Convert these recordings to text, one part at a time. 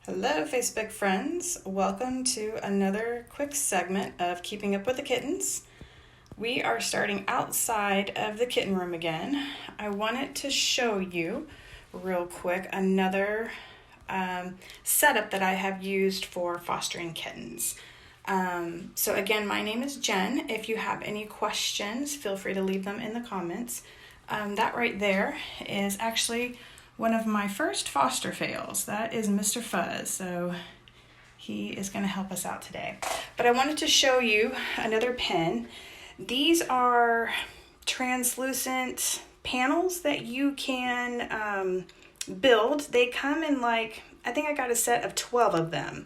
Hello, Facebook friends. Welcome to another quick segment of Keeping Up with the Kittens. We are starting outside of the kitten room again. I wanted to show you real quick another setup that I have used for fostering kittens. So again, my name is Jen. If you have any questions, feel free to leave them in the comments. That right there is actually one of my first foster fails. That is Mr. Fuzz, so he is going to help us out today. But I wanted to show you another pen. These are translucent panels that you can build. They come in I think I got a set of 12 of them.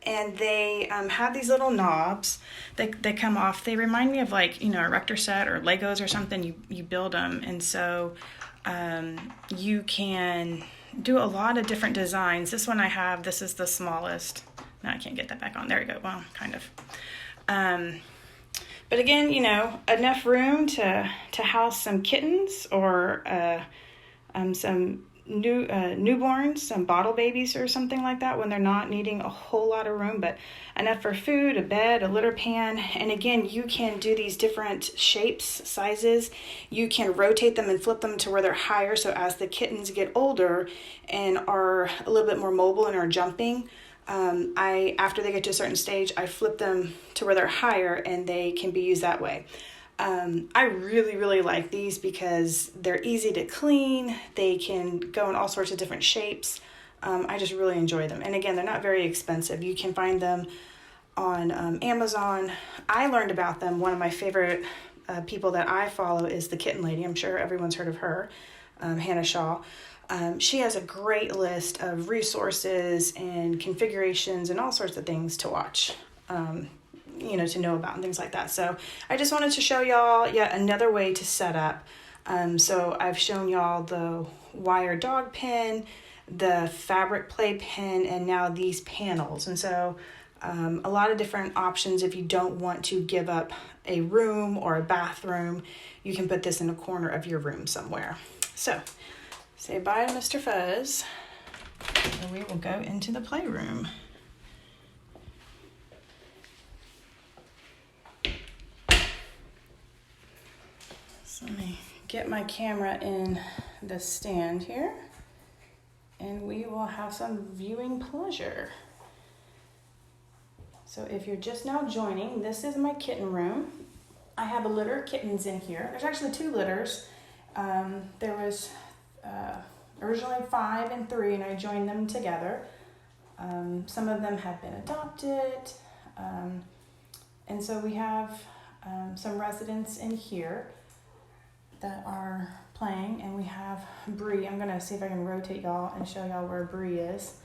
And they have these little knobs that come off. They remind me of a Erector set or Legos or something. You build them, and so you can do a lot of different designs. This one I have, this is the smallest. No, I can't get that back on. There we go. Well, kind of. But again, enough room to house some kittens or some newborns, some bottle babies or something like that when they're not needing a whole lot of room, but enough for food, a bed, a litter pan. And again, you can do these different shapes, sizes. You can rotate them and flip them to where they're higher. So as the kittens get older and are a little bit more mobile and are jumping, after they get to a certain stage, I flip them to where they're higher and they can be used that way. I really like these because they're easy to clean. They can go in all sorts of different shapes. I just really enjoy them. And again, they're not very expensive. You can find them on Amazon. I learned about them. One of my favorite people that I follow is the Kitten Lady. I'm sure everyone's heard of her, Hannah Shaw. She has a great list of resources and configurations and all sorts of things to watch. To know about and things like that. So I just wanted to show y'all yet another way to set up. So I've shown y'all the wire dog pen, the fabric play pen, and now these panels. And so a lot of different options. If you don't want to give up a room or a bathroom, you can put this in a corner of your room somewhere. So say bye to Mr. Fuzz, and we will go into the playroom. So let me get my camera in the stand here, and we will have some viewing pleasure. So if you're just now joining, this is my kitten room. I have a litter of kittens in here. There's actually 2 litters. There was originally 5 and 3, and I joined them together. Some of them have been adopted, and so we have some residents in here that are playing, and we have Bree. I'm gonna see if I can rotate y'all and show y'all where Bree is.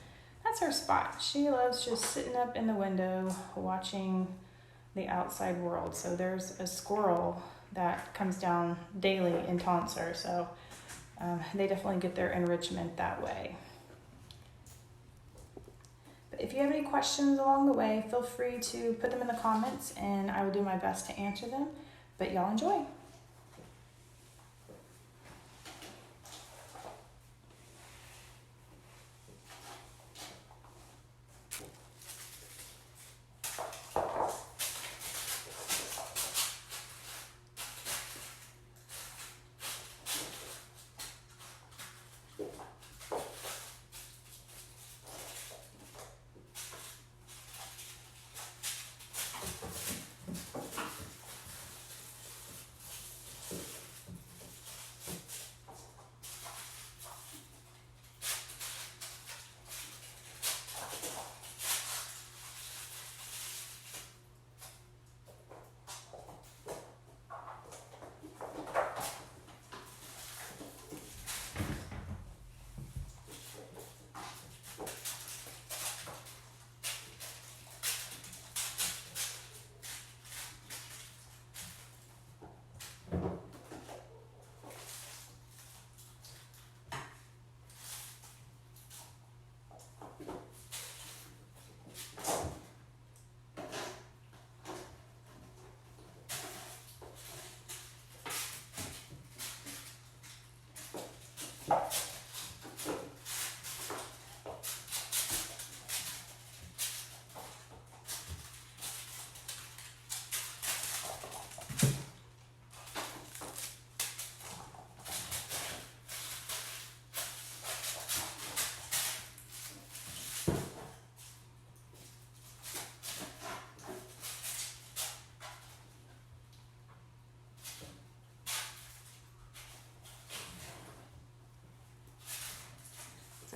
That's her spot. She loves just sitting up in the window watching the outside world. So there's a squirrel that comes down daily and taunts her, so they definitely get their enrichment that way. But if you have any questions along the way, feel free to put them in the comments and I will do my best to answer them. But y'all enjoy.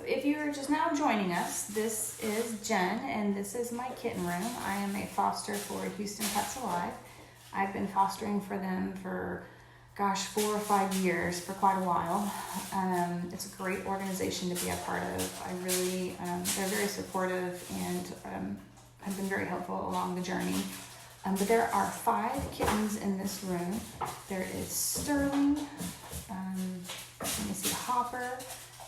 if you're just now joining us, this is Jen, and this is my kitten room. I am a foster for Houston Pets Alive. I've been fostering for them for, 4 or 5 years, for quite a while. It's a great organization to be a part of. I really, they're very supportive and have been very helpful along the journey. But there are 5 kittens in this room. There is Sterling, let me see, Hopper,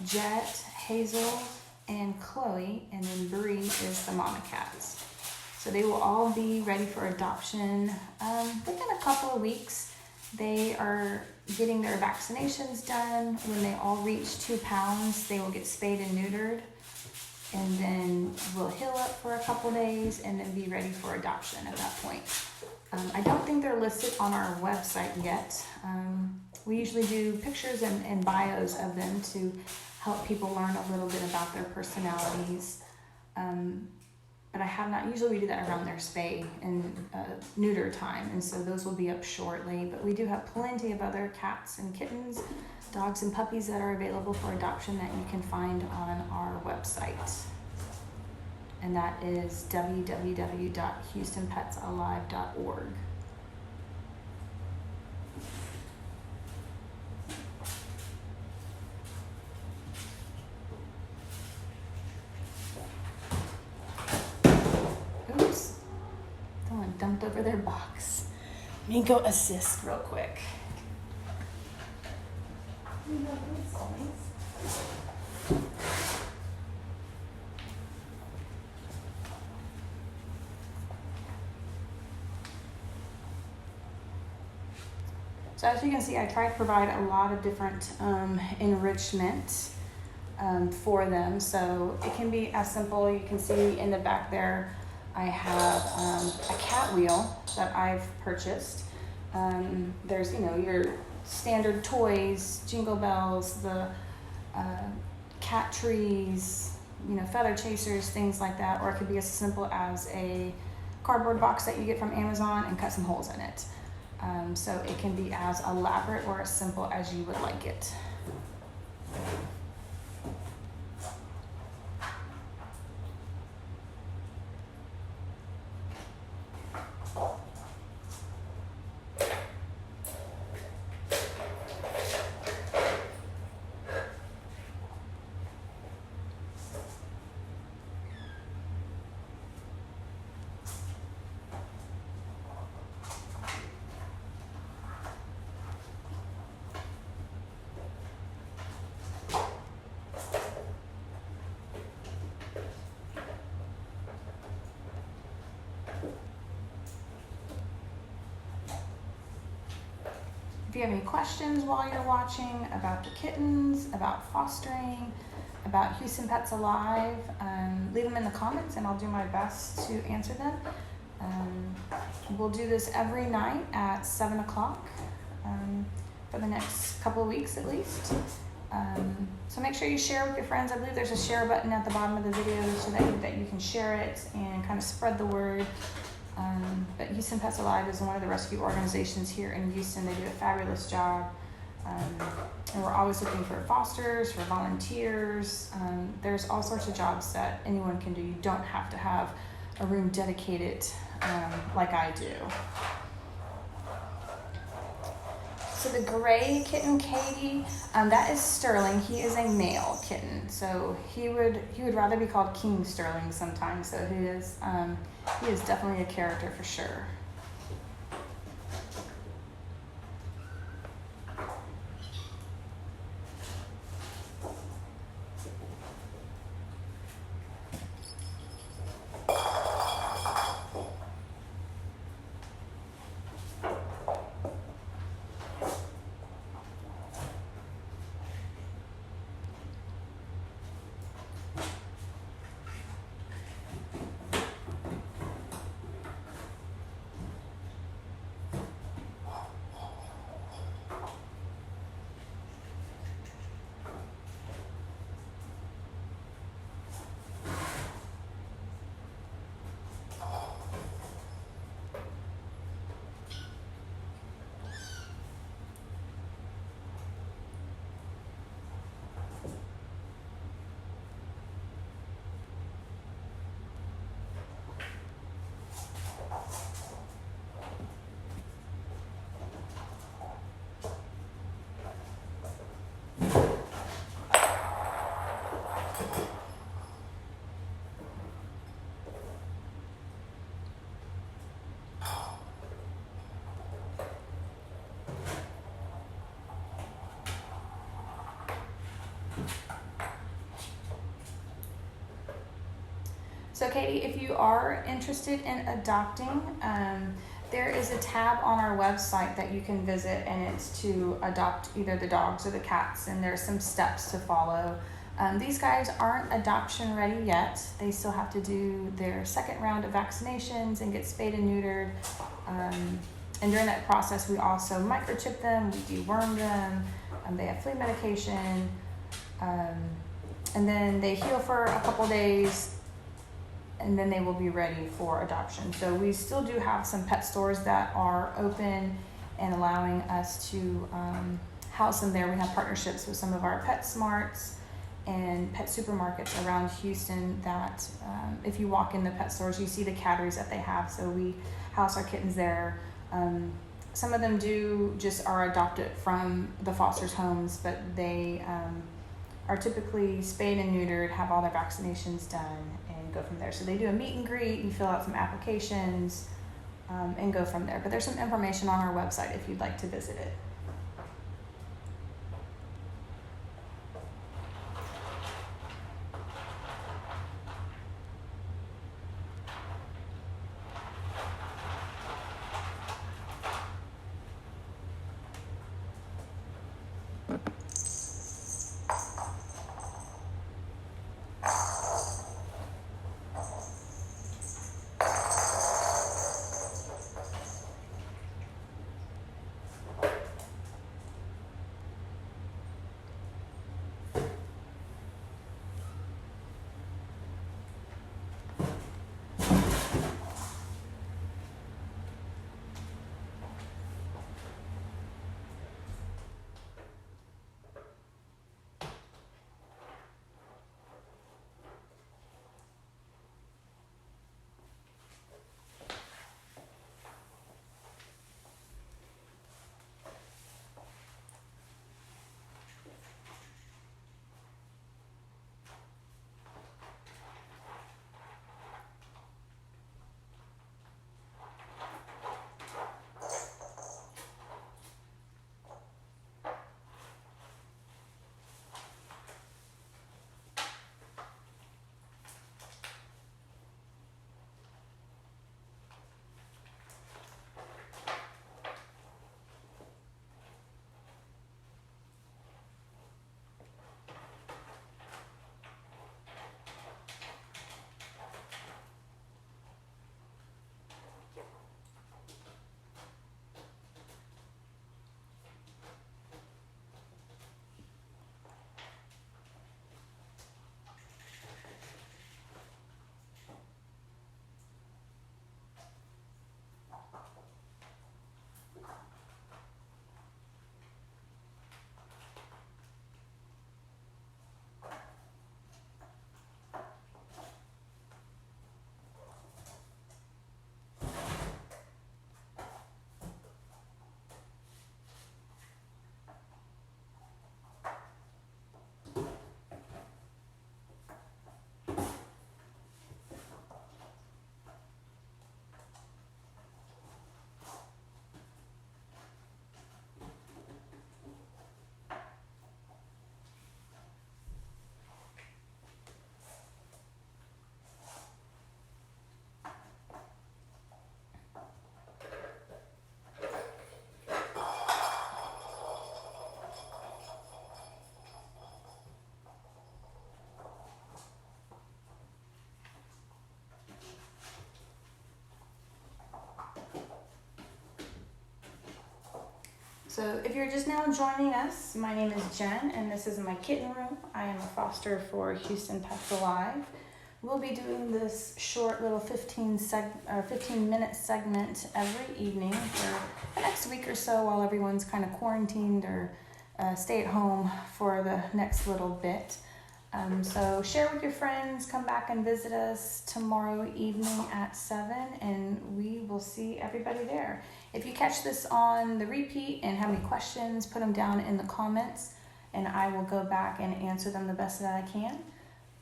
Jet, Hazel, and Chloe, and then Bree is the mama cats. So they will all be ready for adoption within a couple of weeks. They are getting their vaccinations done. When they all reach 2 pounds, they will get spayed and neutered, and then we'll heal up for a couple days and then be ready for adoption at that point. I don't think they're listed on our website yet. We usually do pictures and bios of them to help people learn a little bit about their personalities. But I have not, usually we do that around their spay and neuter time, and so those will be up shortly. But we do have plenty of other cats and kittens, dogs and puppies that are available for adoption that you can find on our website. And that is www.houstonpetsalive.org. Oops, someone dumped over their box. Let me go assist real quick. So as you can see, I try to provide a lot of different enrichment for them. So it can be as simple, you can see in the back there, I have a cat wheel that I've purchased. There's, your standard toys, jingle bells, the cat trees, feather chasers, things like that. Or it could be as simple as a cardboard box that you get from Amazon and cut some holes in it. So it can be as elaborate or as simple as you would like it. If you have any questions while you're watching about the kittens, about fostering, about Houston Pets Alive, leave them in the comments and I'll do my best to answer them. We'll do this every night at 7 o'clock for the next couple of weeks at least. So make sure you share with your friends. I believe there's a share button at the bottom of the video so that you can share it and kind of spread the word. But Houston Pets Alive is one of the rescue organizations here in Houston. They do a fabulous job. And we're always looking for fosters, for volunteers. There's all sorts of jobs that anyone can do. You don't have to have a room dedicated like I do. So the gray kitten, Katie, that is Sterling. He is a male kitten, so he would rather be called King Sterling sometimes. So he is definitely a character for sure. So Katie, if you are interested in adopting, there is a tab on our website that you can visit, and it's to adopt either the dogs or the cats, and there's some steps to follow. These guys aren't adoption ready yet. They still have to do their second round of vaccinations and get spayed and neutered. And during that process, we also microchip them, we deworm them, they have flea medication, and then they heal for a couple days, and then they will be ready for adoption. So we still do have some pet stores that are open and allowing us to house them there. We have partnerships with some of our PetSmarts and pet supermarkets around Houston that if you walk in the pet stores, you see the catteries that they have. So we house our kittens there. Some of them are adopted from the foster's homes, but they are typically spayed and neutered, have all their vaccinations done, and go from there. So they do a meet and greet, you fill out some applications, and go from there. But there's some information on our website if you'd like to visit it. So if you're just now joining us, my name is Jen, and this is my kitten room. I am a foster for Houston Pets Alive. We'll be doing this short little 15-minute segment every evening for the next week or so while everyone's kind of quarantined or stay at home for the next little bit. So share with your friends, come back and visit us tomorrow evening at 7, and we will see everybody there. If you catch this on the repeat and have any questions, put them down in the comments, and I will go back and answer them the best that I can.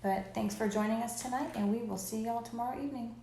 But thanks for joining us tonight, and we will see y'all tomorrow evening.